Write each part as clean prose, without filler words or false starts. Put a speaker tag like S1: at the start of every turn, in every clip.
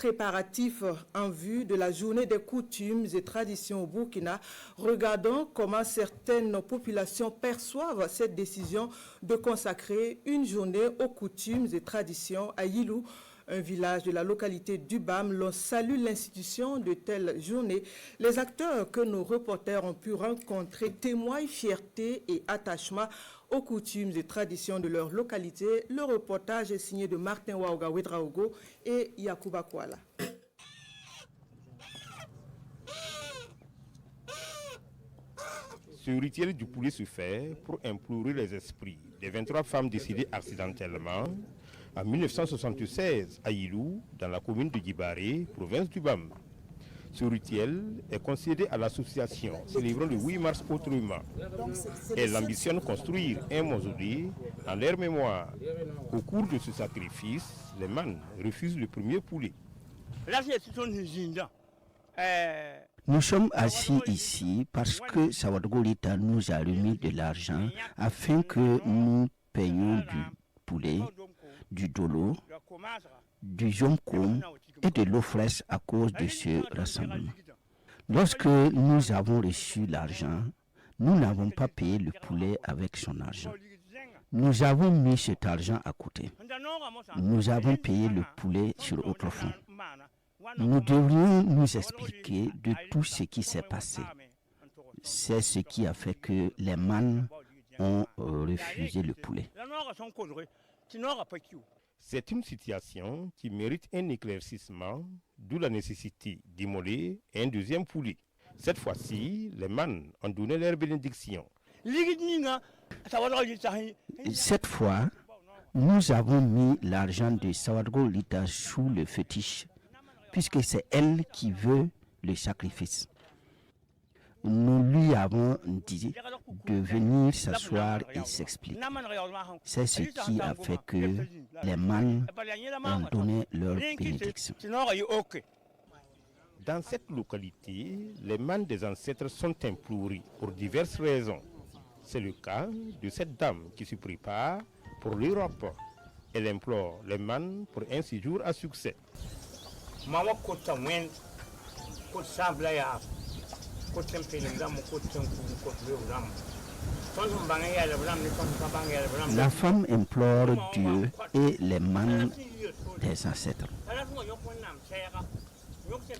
S1: Préparatifs en vue de la journée des coutumes et traditions au Burkina, regardons comment certaines populations perçoivent cette décision de consacrer une journée aux coutumes et traditions à Yilou, un village de la localité d'Ubam. L'on salue l'institution de telles journées. Les acteurs que nos reporters ont pu rencontrer témoignent fierté et attachement aux coutumes et traditions de leur localité. Le reportage est signé de Martin Waouga Ouedraogo et Yacouba Kouala.
S2: Ce rituel du poulet se fait pour implorer les esprits des 23 femmes décédées accidentellement en 1976 à Yilou, dans la commune de Djibaré, province du Bam. Ce rituel est concédé à l'association célébrant le 8 mars autrement. Elle ambitionne construire un mausolée en leur mémoire. Au cours de ce sacrifice, les man refusent le premier poulet.
S3: Nous sommes assis ici parce que Sawadgo Lita nous a remis de l'argent afin que nous payions du poulet, du dolo, du jomkoum et de l'eau fraîche à cause de ce rassemblement. Lorsque nous avons reçu l'argent, nous n'avons pas payé le poulet avec son argent. Nous avons mis cet argent à côté. Nous avons payé le poulet sur autre fond. Nous devrions nous expliquer de tout ce qui s'est passé. C'est ce qui a fait que les man ont refusé le poulet.
S2: C'est une situation qui mérite un éclaircissement, d'où la nécessité d'immoler un deuxième poulet. Cette fois-ci, les man ont donné leur bénédiction.
S3: Cette fois, nous avons mis l'argent de Sawadgo Lita sous le fétiche, puisque c'est elle qui veut le sacrifice. Nous lui avons dit de venir s'asseoir et s'expliquer. C'est ce qui a fait que les man ont donné leur bénédiction.
S2: Dans cette localité, les man des ancêtres sont implorés pour diverses raisons. C'est le cas de cette dame qui se prépare pour l'Europe. Elle implore les man pour un séjour à succès.
S3: La femme implore Dieu et les man des ancêtres.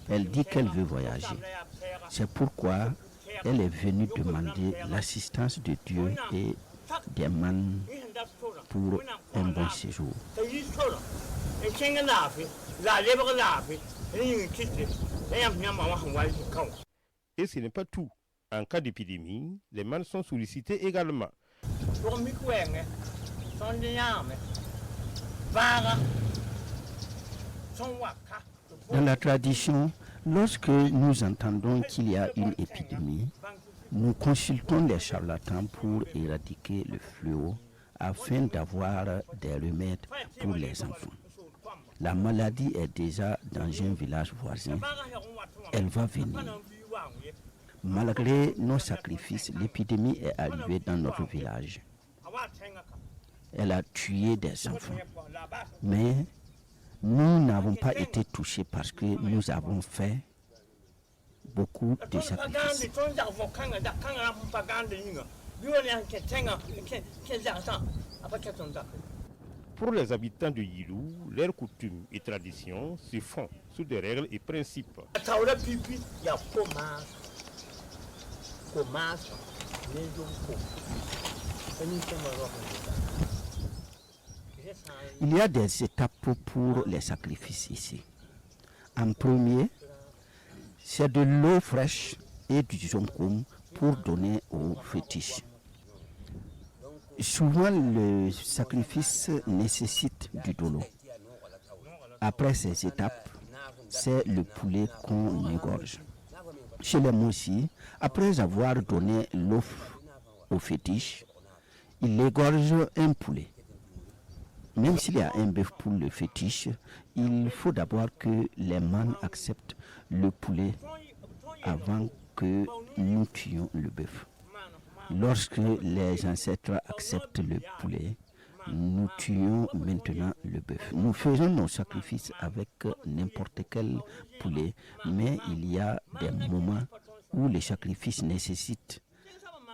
S3: Elle dit qu'elle veut voyager. C'est pourquoi elle est venue demander l'assistance de Dieu et des man pour un bon séjour.
S2: Et ce n'est pas tout. En cas d'épidémie, les man sont sollicités également.
S3: Dans la tradition, lorsque nous entendons qu'il y a une épidémie, nous consultons les charlatans pour éradiquer le fléau afin d'avoir des remèdes pour les enfants. La maladie est déjà dans un village voisin. Elle va venir. Malgré nos sacrifices, l'épidémie est arrivée dans notre village. Elle a tué des enfants. Mais nous n'avons pas été touchés parce que nous avons fait beaucoup de sacrifices.
S2: Pour les habitants de Yilou, leurs coutumes et traditions se font sous des règles et principes.
S3: Il y a des étapes pour les sacrifices ici. En premier, c'est de l'eau fraîche et du jonkoum pour donner au fétiche. Souvent, le sacrifice nécessite du dolo. Après ces étapes, c'est le poulet qu'on égorge. Chez les Moussi, après avoir donné l'eau au fétiche, il égorge un poulet. Même s'il y a un bœuf pour le fétiche, il faut d'abord que les man acceptent le poulet avant que nous tuions le bœuf. Lorsque les ancêtres acceptent le poulet, nous tuons maintenant le bœuf. Nous faisons nos sacrifices avec n'importe quel poulet, mais il y a des moments où les sacrifices nécessitent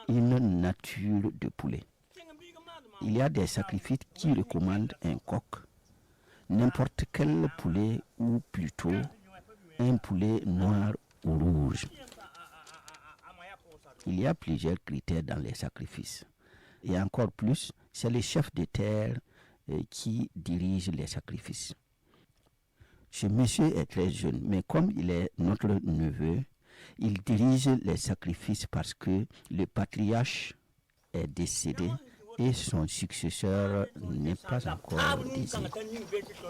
S3: une nature de poulet. Il y a des sacrifices qui recommandent un coq, n'importe quel poulet ou plutôt un poulet noir ou rouge. Il y a plusieurs critères dans les sacrifices. Et encore plus, c'est le chef de terre qui dirige les sacrifices. Ce monsieur est très jeune, mais comme il est notre neveu, il dirige les sacrifices parce que le patriarche est décédé et son successeur n'est pas encore désigné.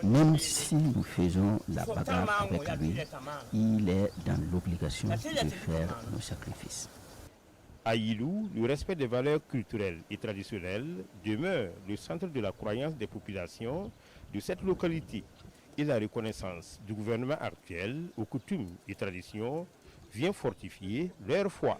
S3: Même si nous faisons la bagarre avec lui, il est dans l'obligation de faire nos sacrifices.
S2: À Yilou, le respect des valeurs culturelles et traditionnelles demeure le centre de la croyance des populations de cette localité et la reconnaissance du gouvernement actuel aux coutumes et traditions vient fortifier leur foi.